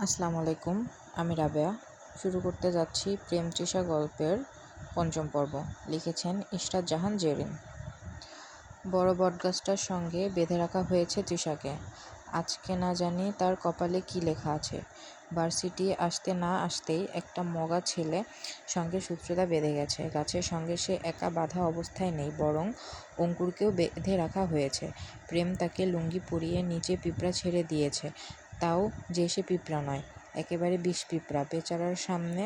আসসালামু আলাইকুম, আমি রাবেয়া। শুরু করতে যাচ্ছি প্রেম তৃষা গল্পের পঞ্চম পর্ব। লিখেছেন ইশরাত জাহান জেরিন। বড় বটগাছটার সঙ্গে বেঁধে রাখা হয়েছে তৃষাকে। আজকে না জানি তার কপালে কি লেখা আছে। ভার্সিটি আসতে না আসতেই একটা মগা ছেলে সঙ্গে সূত্রতা বেঁধে গেছে। গাছের সঙ্গে সে একা বাঁধা অবস্থায় নেই, বরং অঙ্কুরকেও বেঁধে রাখা হয়েছে। প্রেম তাকে লুঙ্গি পরিয়ে নিচে পিঁপড়া ছেড়ে দিয়েছে, তাও যে সে পিঁপড়া নয়, একেবারে বিষ পিঁপড়া। বেচারার সামনে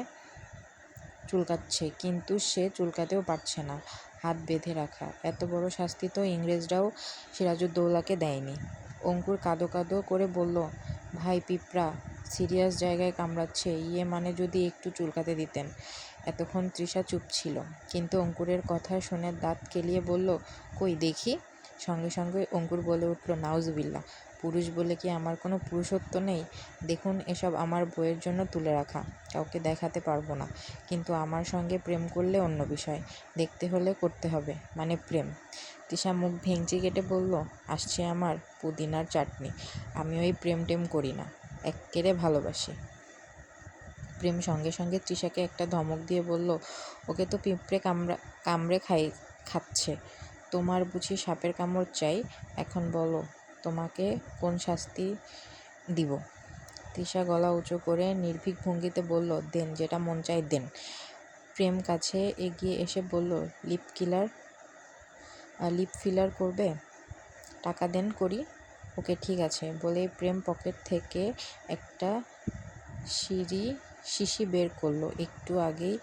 চুলকাচ্ছে, কিন্তু সে চুলকাতেও পারছে না। হাত বেঁধে রাখা, এত বড় শাস্তি তো ইংরেজরাও সিরাজউদ্দৌলাকে দেয়নি। অঙ্কুর কাঁদো কাঁদো করে বলল, ভাই পিঁপড়া সিরিয়াস জায়গায় কামড়াচ্ছে, মানে যদি একটু চুলকাতে দিতেন। এতক্ষণ তৃষা চুপ ছিল, কিন্তু অঙ্কুরের কথা শুনে দাঁত কেলিয়ে বলল, কই দেখি। সঙ্গে সঙ্গে অঙ্কুর বলে উঠল, নাউজুবিল্লাহ, পুরুষ বলে কি আমার কোনো পুরুষত্ব নেই? দেখুন, এসব আমার বইয়ের জন্য তুলে রাখা, কাউকে দেখাতে পারবো না। কিন্তু আমার সঙ্গে প্রেম করলে অন্য বিষয়, দেখতে হলে করতে হবে, মানে প্রেম। তৃষা মুখ ভেঙচি কেটে বলল, আসছে আমার পুদিনার চাটনি। আমি ওই প্রেম টেম করি না, এক্কেরে ভালোবাসি। প্রেম সঙ্গে সঙ্গে তৃষাকে একটা ধমক দিয়ে বলল, ওকে তো পিঁপড়ে কামড়ে খাচ্ছে, তোমার বুঝি সাপের কামড় চাই? এখন বলো, তোমাকে কোন শাস্তি দিব? তৃষা গলা উঁচু করে নির্ভীক ভঙ্গিতে বলল, দেন, যেটা মন চায় দেন। প্রেম কাছে এগিয়ে এসে বলল, লিপ ফিলার করবে? টাকা দেন করি। ওকে ঠিক আছে। বলেই প্রেম পকেট থেকে একটা শিশি বের করলো। একটু আগেই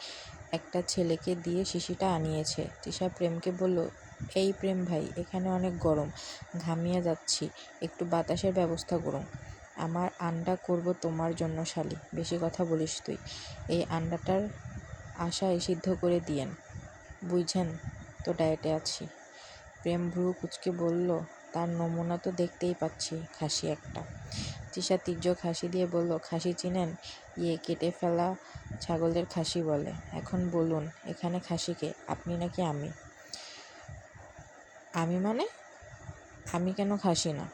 একটা ছেলেকে দিয়ে শিশিটা আনিয়েছে। তৃষা প্রেমকে বলল, এই প্রেম ভাই, এখানে অনেক গরম, ঘামিয়ে যাচ্ছি, একটু বাতাসের ব্যবস্থা করুন। আমার আন্ডা করব তোমার জন্য শালি, বেশি কথা বলিস তুই। এই আন্ডাটার আশায় সিদ্ধ করে দিয়েন, বুঝছেন তো, ডায়েটে আছি। প্রেম ভ্রু কুঁচকে বলল, তার নমুনা তো দেখতেই পাচ্ছি, খাসি একটা। তৃষা তীর্যক হাসি দিয়ে বলল, খাসি চিনেন? কেটে ফেলা ছাগলের খাসি বলে। এখন বলুন, এখানে খাসিকে, আপনি নাকি আমি? আমি মানে? আমি কেন খাসি না?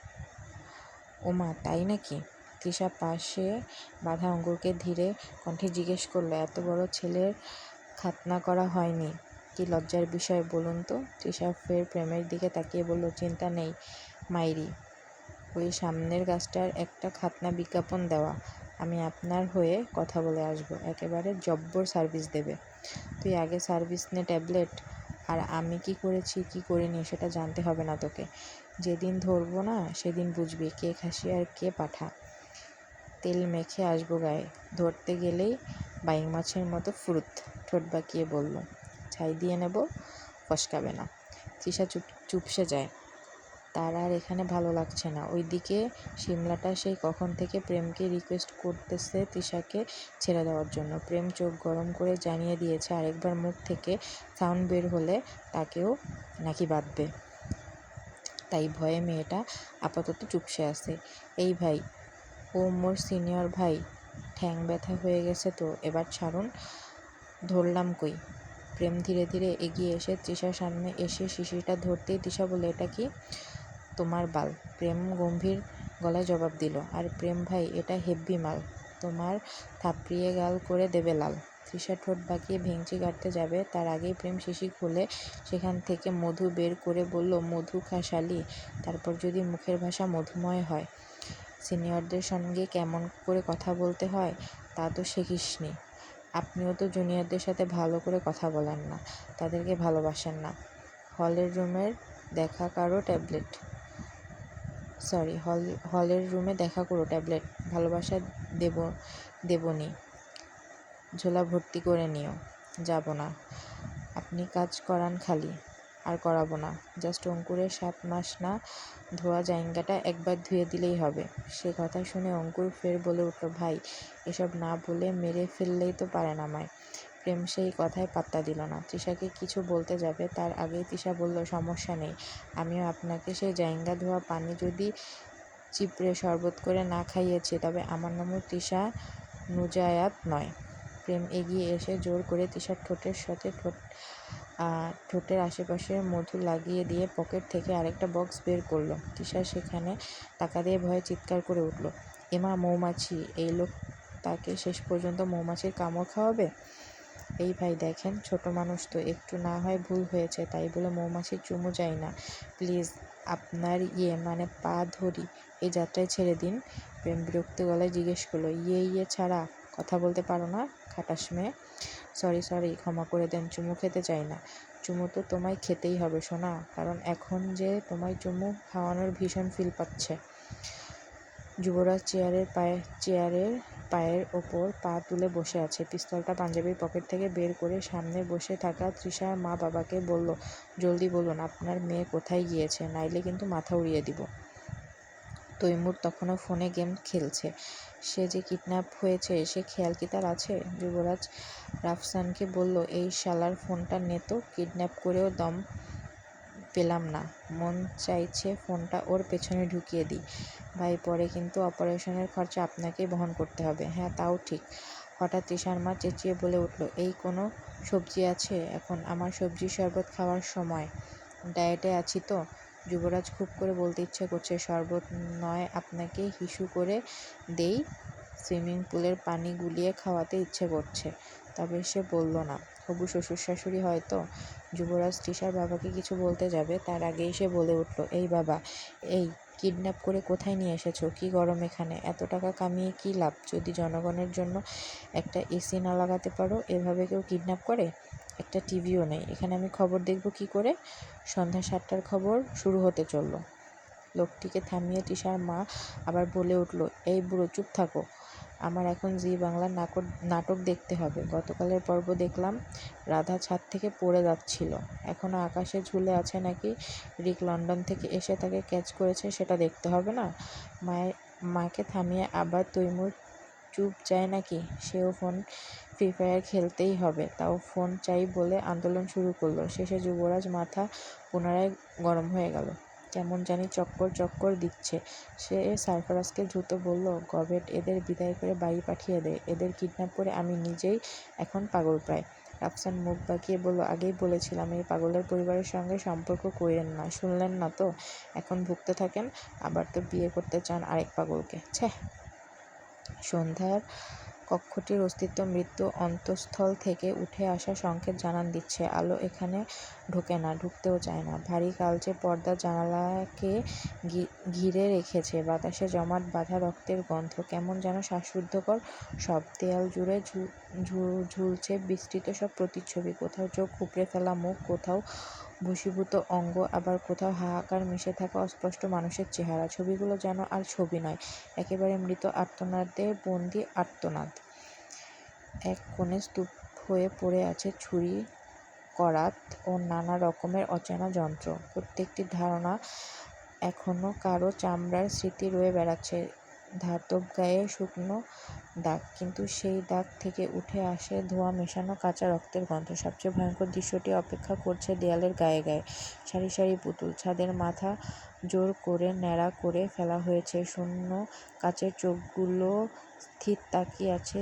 ওমা, তাই নাকি? তৃষা পাশে বাঁধা অঙ্কুরকে ধীরে কণ্ঠে জিজ্ঞেস করলো, এত বড় ছেলের খাতনা করা হয়নি? কি লজ্জার বিষয় বলুন তো। তৃষা ফের প্রেমের দিকে তাকিয়ে বলল, চিন্তা নেই মাইরি, ওই সামনের গাছটার একটা খাতনা বিজ্ঞাপন দেওয়া, আমি আপনার হয়ে কথা বলে আসবো, একেবারে জব্বর সার্ভিস দেবে। তুই আগে সার্ভিস নে ট্যাবলেট, আর আমি কি করেছি কি করিনি সেটা জানতে হবে না তোকে। যেদিন ধরবো না সেদিন বুঝবি কে খাসি আর কে পাঠা। তেল মেখে আসবো গায়ে, ধরতে গেলেই বাইং মাছের মতো ফুরুত। ঠোঁট বাঁকিয়ে বলল, ছাই দিয়ে নেব, ফসকাবে না। তৃষা চুপসে যায়। তার আর এখানে ভালো লাগছে না। ওইদিকে সিমলাটা সেই কখন থেকে প্রেমকে রিকোয়েস্ট করতেছে তৃষাকে ছেড়ে দেওয়ার জন্য। প্রেম চোখ গরম করে জানিয়ে দিয়েছে, আরেকবার মুখ থেকে সাউন্ড বের হলে তাকেও নাকি বাঁধবে। তাই ভয়ে মেয়েটা আপাতত চুপসে আছে। এই ভাই, ও মোর সিনিয়র ভাই, ঠ্যাং ব্যথা হয়ে গেছে তো, এবার ছাড়ুন। ধরলাম কই? প্রেম ধীরে ধীরে এগিয়ে এসে তৃষার সামনে এসে শিশিটা ধরতেই তৃষা বলে, এটা কি? তোমার বাল। প্রেম গম্ভীর গলায় জবাব দিল, আর প্রেম ভাই, এটা হেব্বি মাল, তোমার থাপড়িয়ে গাল করে দেবে লাল। তৃষা ঠোঁট বাঁকিয়ে ভেঙচি কাটতে যাবে, তার আগেই প্রেম শিশি খুলে সেখান থেকে মধু বের করে বলল, মধু খা শালি, তারপর যদি মুখের ভাষা মধুময় হয়। সিনিয়রদের সঙ্গে কেমন করে কথা বলতে হয় তা তো শিখিসনি। আপনিও তো জুনিয়রদের সাথে ভালো করে কথা বলেন না, তাদেরকে ভালোবাসেন না। হলের রুমের দেখা কারো ট্যাবলেট হলের রুমে দেখা করো ট্যাবলেট, ভালোবাসা দেবনি, ঝোলা ভর্তি করে নিও। যাব না, আপনি কাজ করান খালি, আর করাবো না। জাস্ট অঙ্কুরের 7 মাস না ধোয়া জায়গাটা একবার ধুয়ে দিলেই হবে। সে কথা শুনে অঙ্কুর ফের বলে উঠল, ভাই, এসব না বলে মেরে ফেললেই তো পারেন আমায়। প্রেম সেই কথায় পাত্তা দিল না। তৃষাকে কিছু বলতে যাবে, তার আগেই তৃষা বলল, সমস্যা নেই, আমিও আপনাকে সেই জায়গা ধোয়া পানি যদি চিপড়ে শরবত করে না খাইয়েছি, তবে আমার নামও তৃষা নুজায়াত নয়। প্রেম এগিয়ে এসে জোর করে তৃষার ঠোঁটের সাথে ঠোঁটের আশেপাশে মধু লাগিয়ে দিয়ে পকেট থেকে আরেকটা বক্স বের করলো। তৃষা সেখানে টাকা দিয়ে ভয়ে চিৎকার করে উঠল। এমা মৌমাছি, এই লোক তাকে শেষ পর্যন্ত মৌমাছির কামড় খাওয়াবে? এই ভাই দেখেন, ছোট মানুষ তো, একটু না হয় ভুল হয়েছে, তাই বলে মৌমাছির চুমু চাই না। প্লিজ আপনার মানে পা ধরি, এই যাত্রায় ছেড়ে দিন। প্রেম বিরক্ত গলায় জিজ্ঞেস করলো, ইয়ে ছাড়া কথা বলতে পারো না খাটাস মেয়ে? সরি, ক্ষমা করে দেন, চুমু খেতে চাই না। চুমু তো তোমায় খেতেই হবে সোনা, কারণ এখন যে তোমায় চুমু খাওয়ানোর ভীষণ ফিল পাচ্ছে। যুবরাজ চেয়ারের পায়ের ওপর পা তুলে বসে আছে। পিস্তলটা পাঞ্জাবির পকেট থেকে বের করে সামনে বসে থাকা তৃষার মা বাবাকে বলল, জলদি বলুন আপনার মেয়ে কোথায় গিয়েছে, নাইলে কিন্তু মাথা উড়িয়ে দিব। তৈমুর তখনও ফোনে গেম খেলছে। সে যে কিডন্যাপ হয়েছে সে খেয়াল কি তার আছে? যুবরাজ রাফসানকে বলল, এই শালার ফোনটা নে তো, কিডন্যাপ করেও দম পেলাম না, মন চাইছে ফোনটা ওর পেছনে ঢুকিয়ে দিই। ভাই, পরে কিন্তু অপারেশনের খরচা আপনাকেই বহন করতে হবে। হ্যাঁ, তাও ঠিক। হঠাৎ তৃষার মা চেঁচিয়ে বলে উঠল, এই কোনো সবজি আছে এখন? আমার সবজি শরবত খাওয়ার সময়, ডায়েটে আছি তো। যুবরাজ খুব করে বলতে ইচ্ছে করছে, শরবত নয়, আপনাকে হিসু করে দেই, সুইমিং পুলের পানি গুলিয়ে খাওয়াতে ইচ্ছে করছে, তবে সে বলল না। হবু শ্বশুর শাশুড়ি হয়তো। যুবরাজ তৃষার বাবাকে কিছু বলতে যাবে, তার আগেই সে বলে উঠল, এই বাবা, এই কিডন্যাপ করে কোথায় নিয়ে এসেছো? কি গরম এখানে, এত টাকা কামিয়ে কি লাভ যদি জনগণের জন্য একটা এসি না লাগাতে পারো? এভাবে কেউ কিডন্যাপ করে? একটা টিভিও নেই এখানে, আমি খবর দেখব কি করে? সন্ধ্যা 7টার খবর শুরু হতে চলল। লোকটিকে থামিয়ে তৃষার মা আবার বলে উঠল, এই বুড়ো চুপ থাকো, আমার এখন জি বাংলার নাটক দেখতে হবে। গতকালের পর্ব দেখলাম, রাধা ছাদ থেকে পড়ে যাচ্ছিল, এখনও আকাশে ঝুলে আছে নাকি রিক লন্ডন থেকে এসে তাকে ক্যাচ করেছে সেটা দেখতে হবে না? মাকে থামিয়ে আবার তৈমুর চুপ যায় নাকি? সেও ফ্রি ফায়ার খেলতেই হবে, তাও ফোন চাই বলে আন্দোলন শুরু করলো। শেষে যুবরাজ মাথা পুনরায় গরম হয়ে গেল, কেমন জানি চক্কর দিচ্ছে। সে সারফারাজকে দ্রুত বলল, গবেট, এদের বিদায় করে বাড়ি পাঠিয়ে দে, এদের কিডন্যাপ করে আমি নিজেই এখন পাগল প্রায়। রাফসান মুখ বাঁকিয়ে বলল, আগেই বলেছিলাম এই পাগলের পরিবারের সঙ্গে সম্পর্ক কইরেন না, শুনলেন না তো? এখন ভুগতে থাকেন, আবার তো বিয়ে করতে চান আরেক পাগলকে। ছ্যাঃ। সন্ধ্যার কক্ষটির অস্তিত্ব মৃত্যু অন্তঃস্থল থেকে উঠে আসা সংকেত জানান দিচ্ছে। আলো এখানে ঢোকে না, ঢুকতেও চায় না। ভারী কালচে পর্দা জানালাকে ঘিরে রেখেছে, বাতাসে জমাট বাঁধা রক্তের গন্ধ, কেমন যেন শ্বাসরুদ্ধকর সব। দেয়াল জুড়ে ঝুলছে বিস্তৃত সব প্রতিচ্ছবি, কোথাও চোখ উপড়ে ফেলা মুখ, কোথাও ভূষীভূত অঙ্গ, আবার কোথাও হাহাকার মিশে থাকা অস্পষ্ট মানুষের চেহারা। ছবিগুলো যেন আর ছবি নয়, একেবারে মৃত আর্তনাদের বন্দি আর্তনাদ। এক কোণে স্তূপ হয়ে পড়ে আছে ছুরি, করাত ও নানা রকমের অচেনা যন্ত্র। প্রত্যেকটির ধারণা এখনো কারো চামড়ার স্মৃতি রয়ে বেড়াচ্ছে, ধাতব গায়ে শুকনো দাগ, কিন্তু সেই দাগ থেকে উঠে আসে ধোঁয়া মেশানো কাঁচা রক্তের গন্ধ। সবচেয়ে ভয়ঙ্কর দৃশ্যটি অপেক্ষা করছে দেয়ালের গায়ে গায়ে। সারি সারি পুতুল, ছাদের মাথা জোর করে ন্যাড়া করে ফেলা হয়েছে, শূন্য কাচের চোখগুলো স্থির তাকিয়ে আছে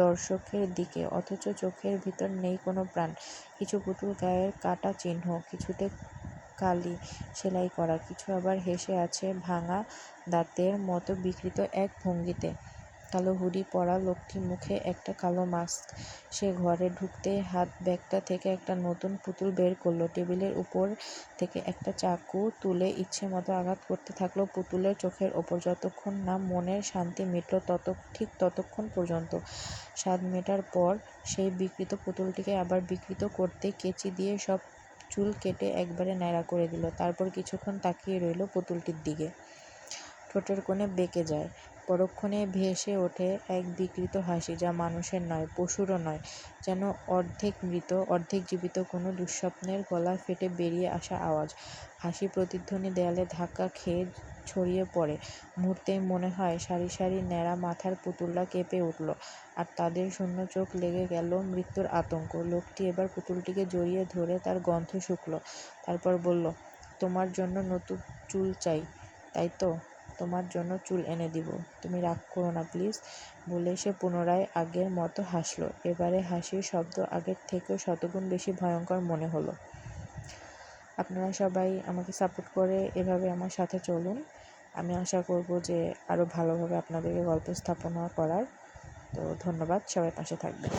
দর্শকের দিকে, অথচ চোখের ভিতর নেই কোনো প্রাণ। কিছু পুতুল গায়ের কাটা চিহ্ন, কিছুতে কালি সেলাই করা, কিছু আবার হেসে আছে ভাঙা দাঁতের মতো বিকৃত এক ভঙ্গিতে। কালো হুডি পরা লোকটি মুখে একটা কালো মাস্ক। সে ঘরে ঢুকতেই হাত ব্যাগটা থেকে একটা নতুন পুতুল বের করলো, টেবিলের উপর থেকে একটা চাকু তুলে ইচ্ছে মতো আঘাত করতে থাকলো পুতুলের চোখের ওপর, যতক্ষণ না মনের শান্তি মিটল ঠিক ততক্ষণ পর্যন্ত। স্বাদ মেটার পর সেই বিকৃত পুতুলটিকে আবার বিকৃত করতে কেচি দিয়ে সব চুল কেটে একবারে ন্যাড়া করে দিল। তারপর কিছুক্ষণ তাকিয়ে রইল পুতুলটির দিকে। ঠোঁটের কোণে বেঁকে যায়, পরক্ষণে ভেসে ওঠে এক বিকৃত হাসি, যা মানুষের নয়, পশুরও নয়, যেন অর্ধেক মৃত অর্ধেক জীবিত কোনো দুঃস্বপ্নের গলা ফেটে বেরিয়ে আসা আওয়াজ। হাসি প্রতিধ্বনি দেয়ালে ধাক্কা খেয়ে ছড়িয়ে পড়ে। মুহূর্তেই মনে হয় সারি সারি ন্যাড়া মাথার পুতুলরা কেঁপে উঠল, আর তাদের শূন্য চোখ লেগে গেল মৃত্যুর আতঙ্ক। লোকটি এবার পুতুলটিকে জড়িয়ে ধরে তার গন্ধ শুঁকল, তারপর বলল, তোমার জন্য নতুন চুল চাই, তাই তো? তোমার জন্য চুল এনে দিব, তুমি রাগ করো না প্লিজ। বলে সে পুনরায় আগের মতো হাসল। এবারে হাসির শব্দ আগের থেকেও শতগুণ বেশি ভয়ঙ্কর মনে হলো। আপনারা সবাই আমাকে সাপোর্ট করে এভাবে আমার সাথে চলুন। আমি আশা করব যে আরও ভালোভাবে আপনাদেরকে গল্প স্থাপনা করার। তো ধন্যবাদ, সবাই পাশে থাকবেন।